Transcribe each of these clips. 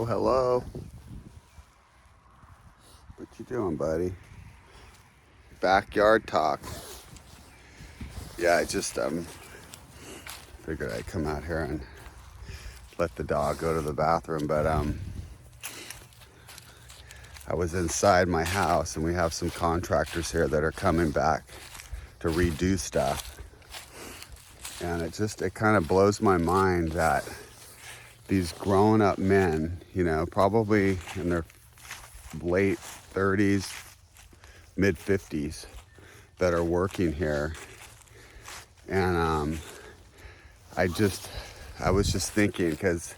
Hello, hello. What you doing, buddy? Backyard talk. Yeah, I just figured I'd come out here and let the dog go to the bathroom, but I was inside my house and we have some contractors here that are coming back to redo stuff. And it kind of blows my mind that these grown-up men, probably in their late 30s, mid 50s, that are working here. And I was just thinking, because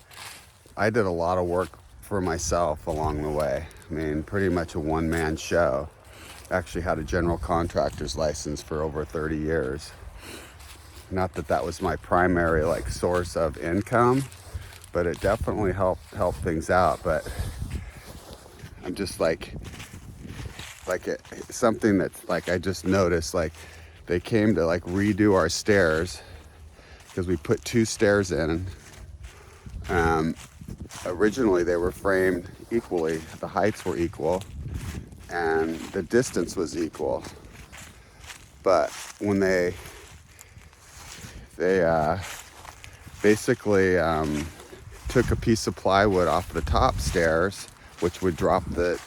I did a lot of work for myself along the way. I mean, pretty much a one-man show. Actually had a general contractor's license for over 30 years. Not that that was my primary source of income, but it definitely helped things out. But I'm just something that's I just noticed, they came to redo our stairs because we put 2 stairs in. Originally they were framed equally, the heights were equal and the distance was equal. But when they basically took a piece of plywood off the top stairs, which would drop the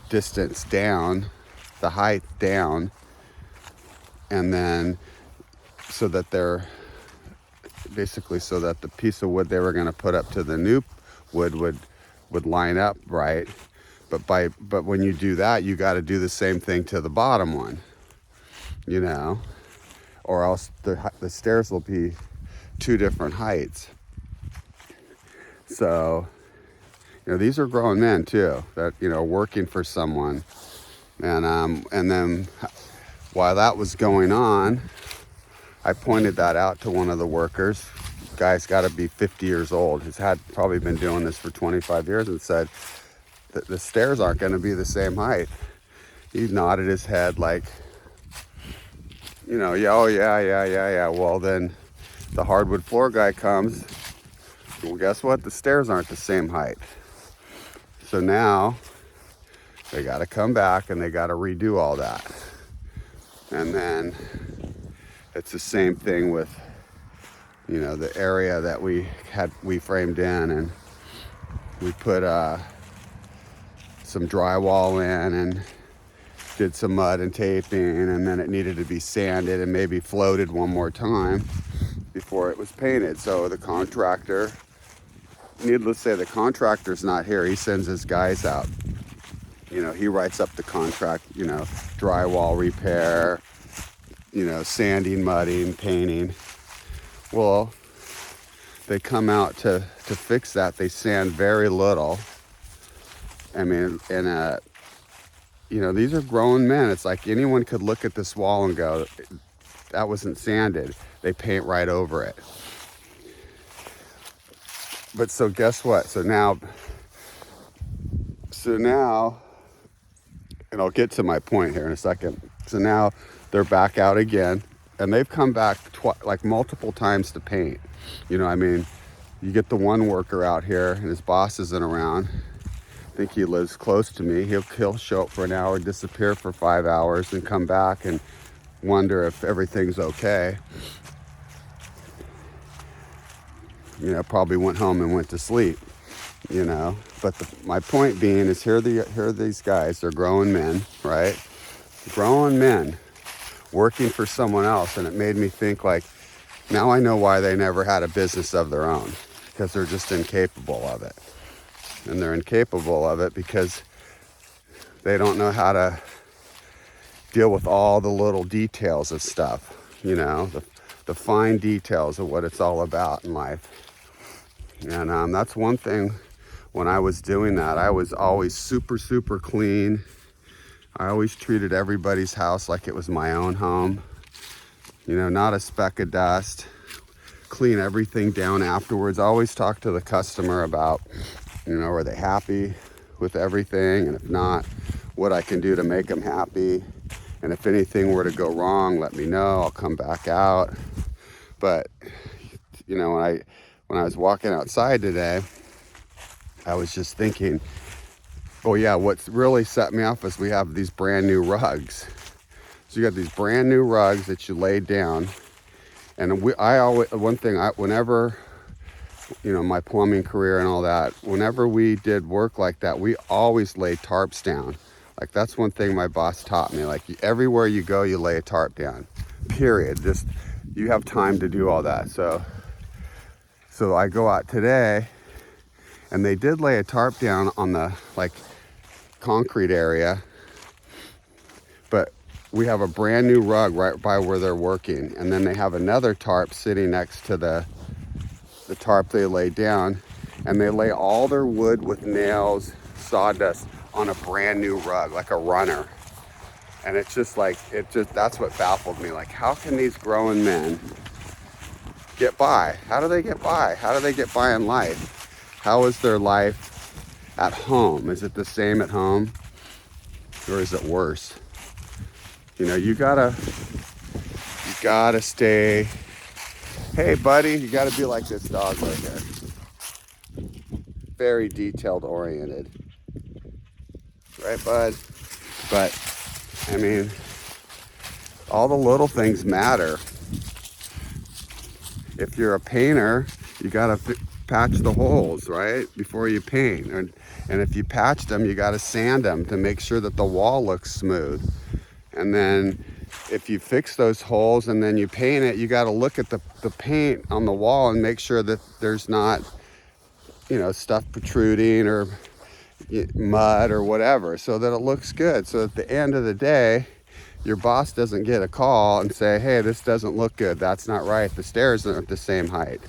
distance down, the height down, and then so that the piece of wood they were going to put up to the new wood would line up right. But when you do that, you got to do the same thing to the bottom one, or else the stairs will be 2 different heights. So, these are grown men too, that, working for someone. And then while that was going on, I pointed that out to one of the workers. Guy's got to be 50 years old. He's probably been doing this for 25 years, and said that the stairs aren't going to be the same height. He nodded his head yeah. Well, then the hardwood floor guy comes. Well, guess what? The stairs aren't the same height. So now they got to come back and they got to redo all that. And then it's the same thing with, the area that we framed in, and we put some drywall in and did some mud and taping, and then it needed to be sanded and maybe floated one more time before it was painted. So the contractor, needless to say, the contractor's not here. He sends his guys out. He writes up the contract, drywall repair, sanding, mudding, painting. Well, they come out to fix that. They sand very little. I mean, and these are grown men. It's like anyone could look at this wall and go, that wasn't sanded. They paint right over it. But so guess what? So now, and I'll get to my point here in a second. So now they're back out again, and they've come back multiple times to paint. You get the one worker out here and his boss isn't around. I think he lives close to me. He'll show up for an hour, disappear for 5 hours, and come back and wonder if everything's okay. Probably went home and went to sleep. But my point being is, here are these guys. They're grown men, right? Grown men working for someone else, and it made me think now I know why they never had a business of their own, because they're just incapable of it. And they're incapable of it because they don't know how to deal with all the little details of stuff, the fine details of what it's all about in life. And that's one thing. When I was doing that, I was always super, super clean. I always treated everybody's house like it was my own home. Not a speck of dust. Clean everything down afterwards. I always talk to the customer about, are they happy with everything? And if not, what I can do to make them happy. And if anything were to go wrong, let me know. I'll come back out. But, when I was walking outside today, I was just thinking, oh yeah, what's really set me off is we have these brand new rugs. So you got these brand new rugs that you lay down. And whenever, you know, my plumbing career and all that, whenever we did work like that, we always laid tarps down. Like, that's one thing my boss taught me. Like, everywhere you go, you lay a tarp down, period. Just, you have time to do all that. So I go out today, and they did lay a tarp down on the, like, concrete area, but we have a brand new rug right by where they're working. And then they have another tarp sitting next to the tarp they laid down, and they lay all their wood with nails, sawdust on a brand new rug, like a runner. And it's just like, that's what baffled me. Like, how can these grown men get by? How do they get by? How do they get by in life? How is their life at home? Is it the same at home, or is it worse? You know, you gotta stay, hey buddy, you gotta be like this dog right here. Very detailed oriented. Right, bud? But, I mean, all the little things matter. If you're a painter, you gotta patch the holes, right, before you paint. And if you patch them, you gotta sand them to make sure that the wall looks smooth. And then if you fix those holes and then you paint it, you gotta look at the paint on the wall and make sure that there's not, you know, stuff protruding or mud or whatever, so that it looks good. So at the end of the day, your boss doesn't get a call and say, hey, this doesn't look good, that's not right, the stairs aren't the same height.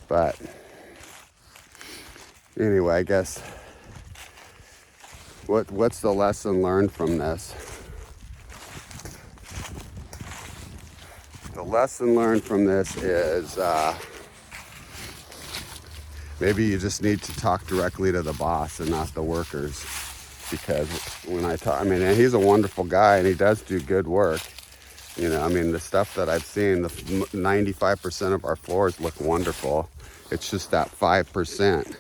But anyway, I guess what's the lesson learned from this? The lesson learned from this is maybe you just need to talk directly to the boss and not the workers. Because when I talk, I mean, and he's a wonderful guy and he does do good work. You know, I mean, the stuff that I've seen, the 95% of our floors look wonderful. It's just that 5%.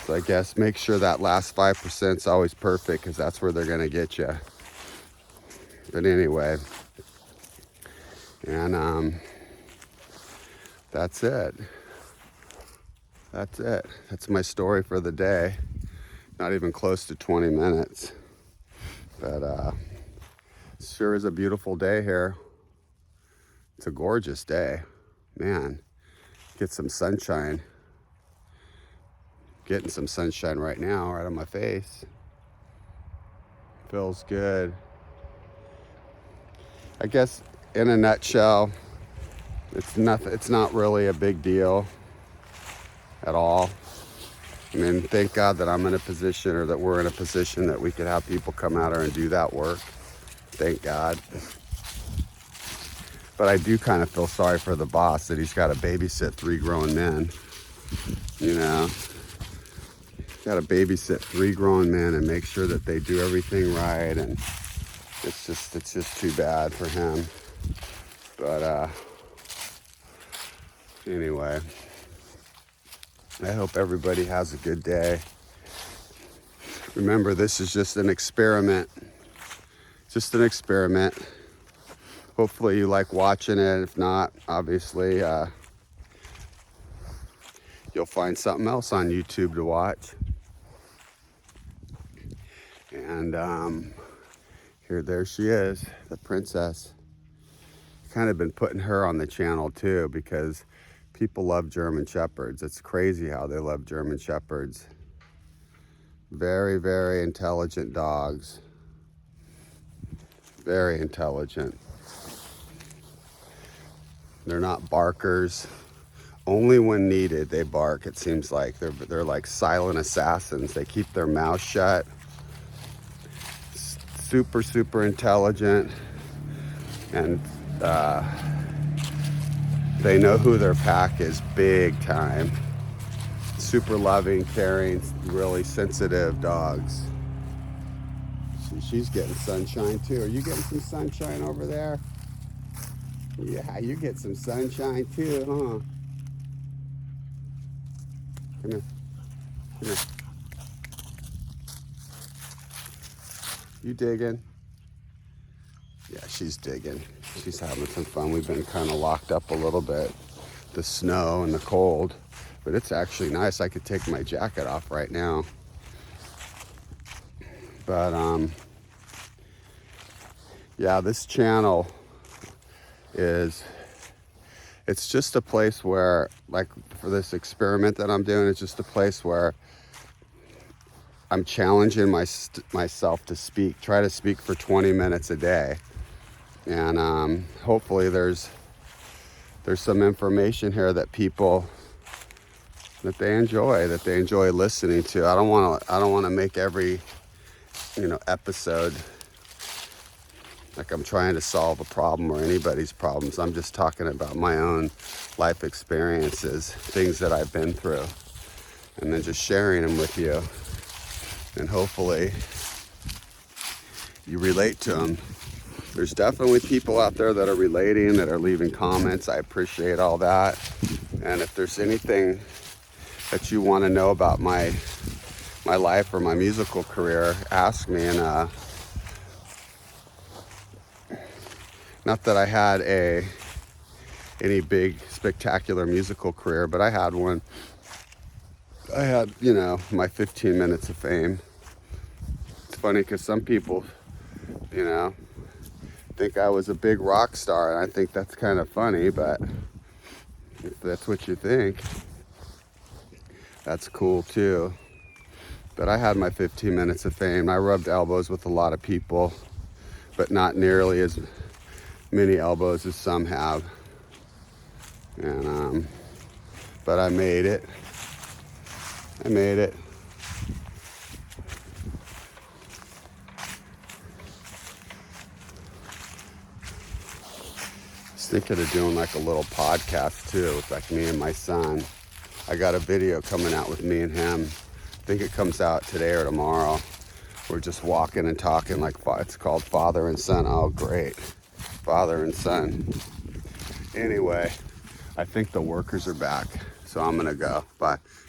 So I guess make sure that last 5% is always perfect, because that's where they're going to get you. But anyway, and that's it. That's it. That's my story for the day. Not even close to 20 minutes. But sure is a beautiful day here. It's a gorgeous day. Man, get some sunshine. Getting some sunshine right now, right on my face. Feels good. I guess in a nutshell, it's not really a big deal at all. I mean, thank God that I'm in a position, or that we're in a position that we could have people come out here and do that work. Thank God. But I do kind of feel sorry for the boss that he's got to babysit 3 grown men. You know, got to babysit 3 grown men and make sure that they do everything right, and it's just too bad for him. But anyway, I hope everybody has a good day. Remember, this is just an experiment. Just an experiment. Hopefully you like watching it. If not, obviously, you'll find something else on YouTube to watch. And there she is, the princess. Kind of been putting her on the channel too, because people love German Shepherds. It's crazy how they love German Shepherds. Very, very intelligent dogs. Very intelligent. They're not barkers. Only when needed they bark, it seems like. They're like silent assassins. They keep their mouth shut. Super, super intelligent. And they know who their pack is big time. Super loving, caring, really sensitive dogs. She's getting sunshine too. Are you getting some sunshine over there? Yeah, you get some sunshine too, huh? Come here. Come here. You digging? Yeah, she's digging. She's having some fun. We've been kind of locked up a little bit. The snow and the cold. But it's actually nice. I could take my jacket off right now. But, yeah, this channel it's just a place where, like, for this experiment that I'm doing, it's just a place where I'm challenging myself to try to speak for 20 minutes a day. And hopefully there's some information here that people, that they enjoy listening to. I don't want to make every, episode like I'm trying to solve a problem or anybody's problems. I'm just talking about my own life experiences, things that I've been through, and then just sharing them with you. And hopefully you relate to them. There's definitely people out there that are relating, that are leaving comments. I appreciate all that. And if there's anything that you want to know about my life or my musical career, ask me. And not that I had any big spectacular musical career, but I had one. I had, my 15 minutes of fame. It's funny because some people, think I was a big rock star, and I think that's kind of funny, but if that's what you think, that's cool too. But I had my 15 minutes of fame. I rubbed elbows with a lot of people, but not nearly as many elbows as some have. And but I made it. I was thinking of doing like a little podcast too, with like me and my son. I got a video coming out with me and him. I think it comes out today or tomorrow. We're just walking and talking, like it's called Father and Son. Oh, great. Father and Son. Anyway, I think the workers are back, so I'm gonna go. Bye.